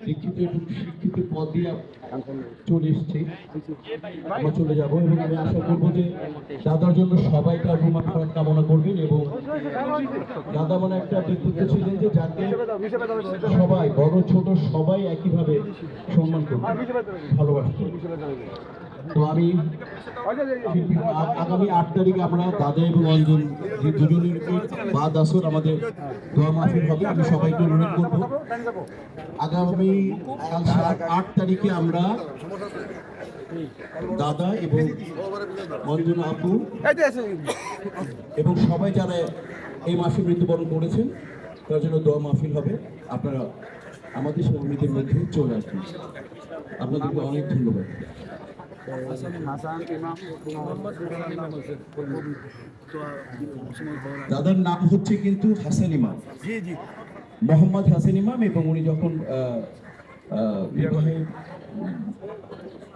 শিক্ষিত এবং শিক্ষিত পদ দিয়ে চলে এসেছি, আমরা চলে যাব এবং আমি আশা করবো যে দাদার জন্য সবাই তার রুমা খারাপ কামনা করবেন এবং দাদা মানে একটা ব্যক্তিত্ব ছিলেন যে যাকে সবাই বড় ছোট সবাই একইভাবে সম্মান করবে, ভালোবাসত। তো আমি আগামী 8 তারিখে আমরা দাদা এবং অঞ্জন যে দুজনের বাদ আসর আমাদের দোয়া মাহফিল হবে। আমি সবাইকে অনুরোধ করবো আগামী 8 তারিখে আমরা দাদা এবং অঞ্জন আপু এবং সবাই যারা এই মাসে মৃত্যুবরণ করেছেন তার জন্য দোয়া মাহফিল হবে। আপনারা আমাদের সহমীদের মধ্যে চলে আসবেন। আপনাদেরকে অনেক ধন্যবাদ। দাদার নাম হচ্ছে কিন্তু হাসান ইমাম, মোহাম্মদ হাসান ইমাম, এবং উনি যখন বিবাহে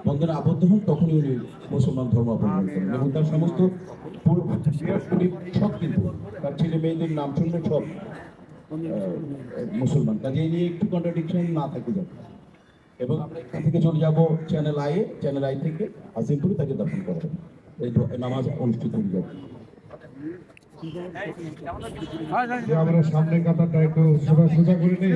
বন্ধনে আবদ্ধ হন তখনই উনি মুসলমান ধর্ম অবলম্বন করেন এবং তার সমস্ত সব কিন্তু তার ছেলে মেয়েদের নাম শুনলে সব মুসলমান। কাজে এই নিয়ে একটু কন্ট্রাডিকশন না থাকে যাবে। এবং আমরা এখান থেকে চলে যাব চ্যানেল আই থেকে আজিমপুরে তাকে দাফন করা হবে, এই নামাজ অনুষ্ঠিত হয়ে যাবে। আমরা সামনে কাতারটা একটু সোজা করে নিই।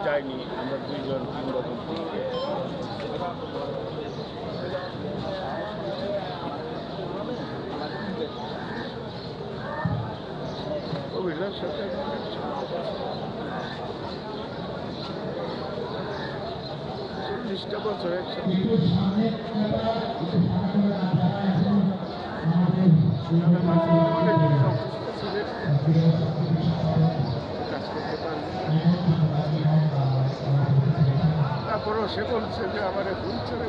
যাইনি আমরা 2 জন 3 রকম অভিযোগ সাথে 40টা বছর একসাথে তারপরও সে বলছে যে আমার ভুল ছেড়ে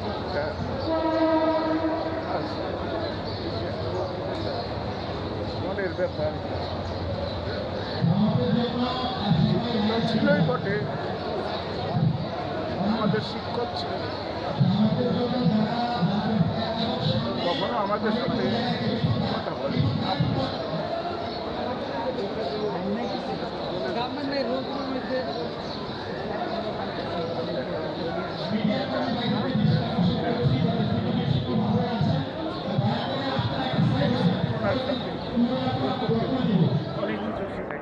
মনের ব্যাপার ছিলই বটে, আমাদের শিক্ষক ছিলেন, কখনো আমাদের সাথে কথা বলে অনেক কিছু শিখাই।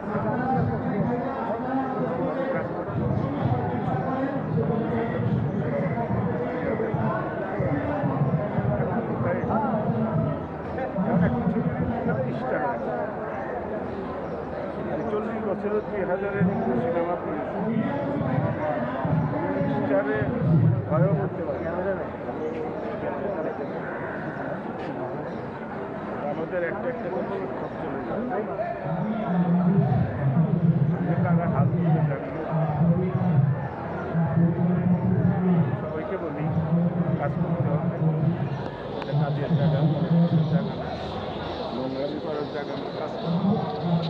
বছরের 2000-এর সিনেমা স্টারে ভয়ও করতে পারে। আমাদের একটা খরচ চলে যায়, টাকা হাত দিতে জানি। সবাইকে বলি কাজ করতে হবে, কাজের জায়গা, জায়গা না, নোংরামি করার জায়গা না, কাজ করতে হবে।